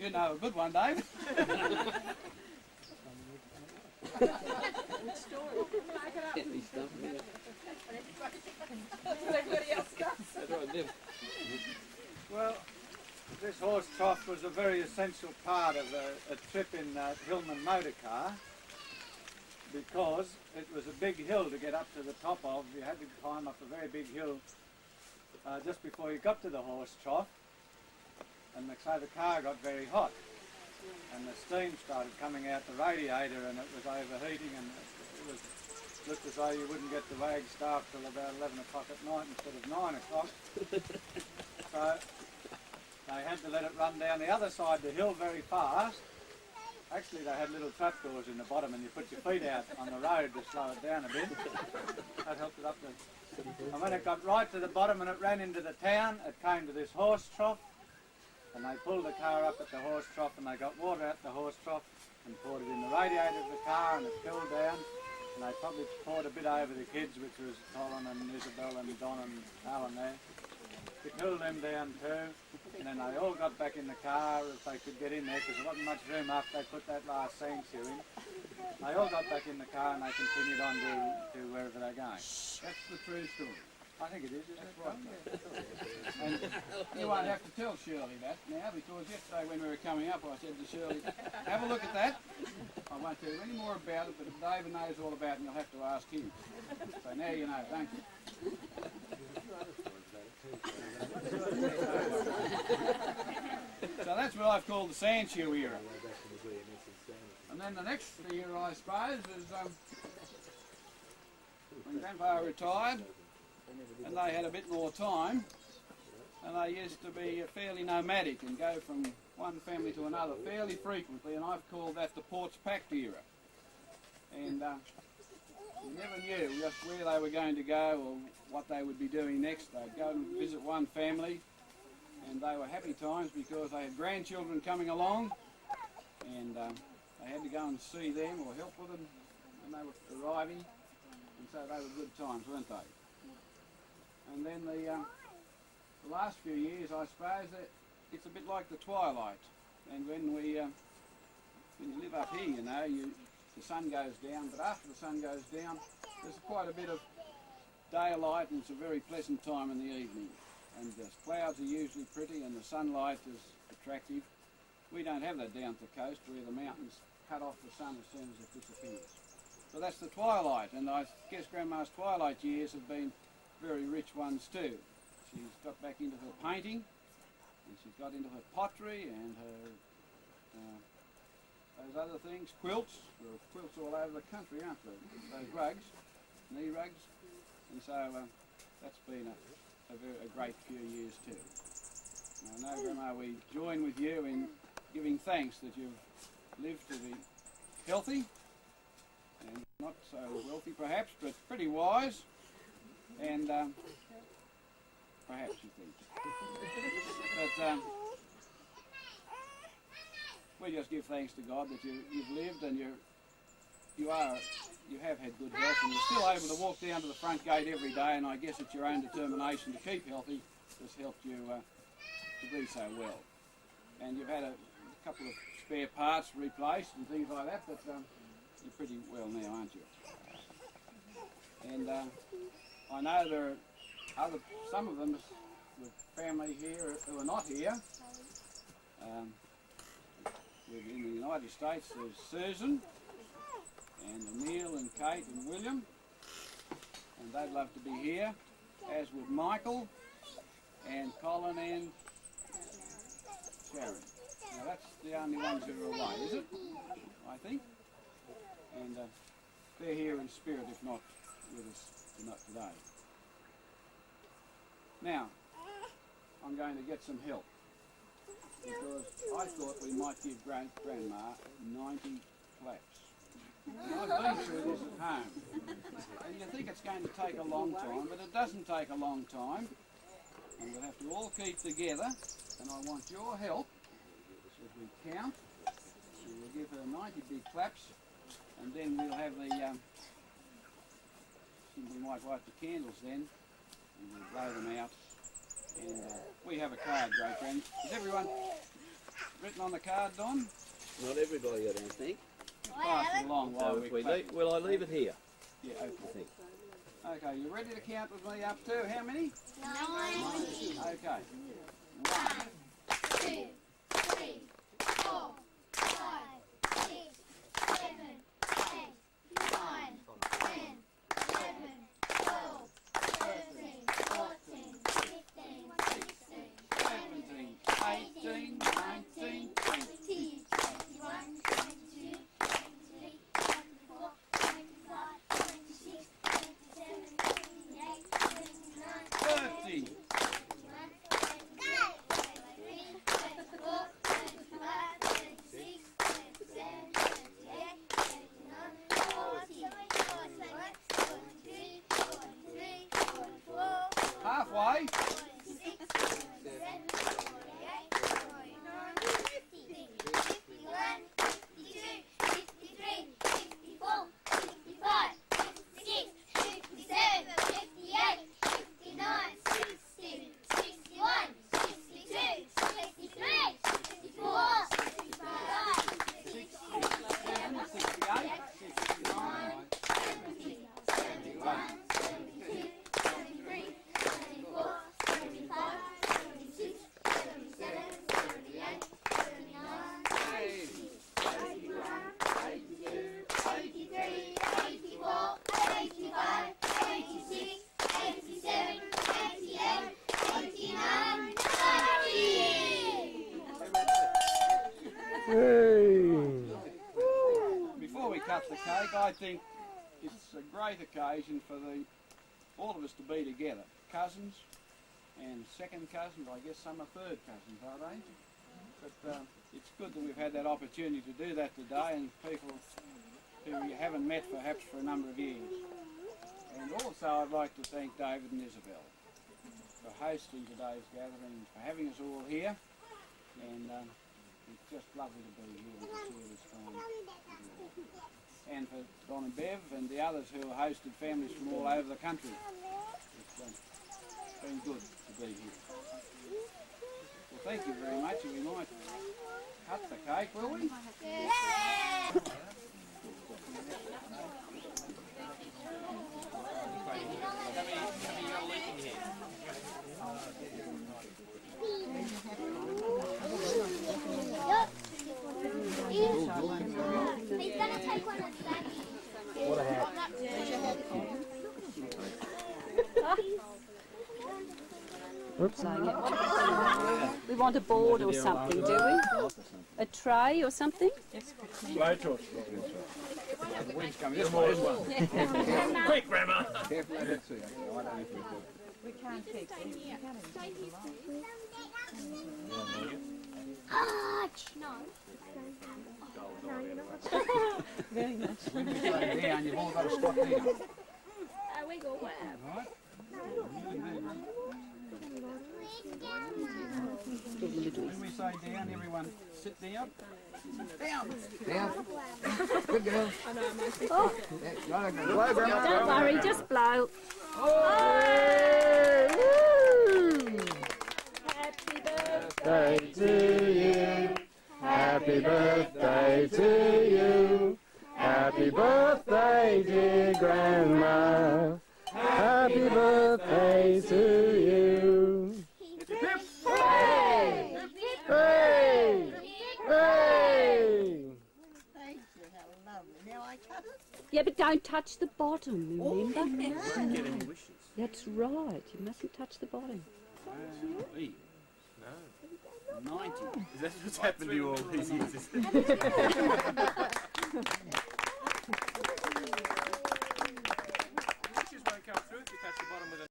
You know a good one, Dave. Well, this horse trough was a very essential part of a trip in Hillman motor car, because it was a big hill to get up to the top of. You had to climb up a very big hill just before you got to the horse trough, and so the car got very hot and the steam started coming out the radiator and it was overheating, and it was looked as though you wouldn't get the wag start till about 11 o'clock at night instead of 9 o'clock. So they had to let it run down the other side of the hill very fast. Actually, they had little trapdoors in the bottom and you put your feet out on the road to slow it down a bit. That helped it up to... And when it got right to the bottom and it ran into the town, it came to this horse trough, and they pulled the car up at the horse trough and they got water out the horse trough and poured it in the radiator of the car, and it cooled down. And they probably poured a bit over the kids, which was Colin and Isabel and Don and Alan there, to cool them down too. And then they all got back in the car if they could get in there, because there wasn't much room after they put that last sand shoe in. They all got back in the car and they continued on to wherever they're going. That's the true story. I think it is, isn't it? Right. And you won't have to tell Shirley that now, because yesterday when we were coming up I said to Shirley, have a look at that. I won't tell you any more about it, but if David knows all about it, you'll have to ask him. So now you know, don't you? So that's what I've called the sand shoe era. And then the next era, I suppose, is when Grandpa retired and they had a bit more time, and they used to be fairly nomadic and go from one family to another fairly frequently, and I've called that the Ports Packed era. And you never knew just where they were going to go or what they would be doing next. They'd go and visit one family, and they were happy times because they had grandchildren coming along, and they had to go and see them or help with them when they were arriving, and so they were good times, weren't they? And then the last few years, I suppose, it's a bit like the twilight. And when you live up here, you know, the sun goes down, but after the sun goes down, there's quite a bit of daylight, and it's a very pleasant time in the evening. And the clouds are usually pretty and the sunlight is attractive. We don't have that down the coast where the mountains cut off the sun as soon as it disappears. So that's the twilight, and I guess Grandma's twilight years have been very rich ones too. She's got back into her painting, and she's got into her pottery and her those other things, quilts. There are quilts all over the country, aren't there? Those rugs, knee rugs, and so that's been a great few years too. And I know, Grandma, we join with you in giving thanks that you've lived to be healthy, and not so wealthy perhaps, but pretty wise, and perhaps you think. But we just give thanks to God that you've lived and you have had good health, and you're still able to walk down to the front gate every day, and I guess it's your own determination to keep healthy that's helped you to be so well. And you've had a couple of spare parts replaced and things like that, but you're pretty well now, aren't you? And I know there are some of them, the family here who are not here. In the United States there's Susan and Emil and Kate and William, and they'd love to be here, as would Michael and Colin and Sharon. Now that's the only ones that are away, is it? I think. And they're here in spirit, if not with us not today. Now, I'm going to get some help, because I thought we might give Grandma 90 claps. I've been through this at home, and you think it's going to take a long time, but it doesn't take a long time, and we'll have to all keep together, and I want your help as we count, and we'll give her 90 big claps, and then we'll have the, we might light the candles then, and we'll blow them out, and we have a card, great friends. Does everyone written on the card, Don? Not everybody, I don't think. Pass it along while So we if we clap. leave, will I leave it here? Yeah, I okay. think. Okay, you ready to count with me up to how many? 90. Okay. 1, 2, 3, 4, 5, 6, 7, 8, 9, 10, 11, 12, 13, 14, 15, 16, 17, 18, 19, 20, 21, 22, 23, 24, 25, 26, 27, 28, 29, 30. 40, Halfway. Hey. Before we cut the cake, I think it's a great occasion for all of us to be together. Cousins and second cousins, I guess some are third cousins, are they? But it's good that we've had that opportunity to do that today, and people who you haven't met perhaps for a number of years. And also I'd like to thank David and Isabel for hosting today's gathering, for having us all here, and it's just lovely to be here and to share this time. And for Don and Bev and the others who have hosted families from all over the country. It's been good to be here. Well, thank you very much, and we might cut the cake, will we? He's gonna take one of that. What a hat. Oops. We want a board or something, do we? A tray or something? Blowtorch. The wind's coming this way as well. Quick, Grandma! Careful, I don't see. I don't know if we do. We can't take it. No. Very much. When you say down, you've all got to squat down. We go where? Right? When we say down, everyone sit down. Down. Down. Good girl. Don't worry, just blow. Happy birthday. Birthday to you. Happy birthday to you. Happy birthday, dear Grandma. Happy birthday to you. Hey! Hey! Hey! Yeah, but don't touch the bottom, remember? Won't get any wishes. That's right, you mustn't touch the bottom. 90. Is that what's happened to you all these years?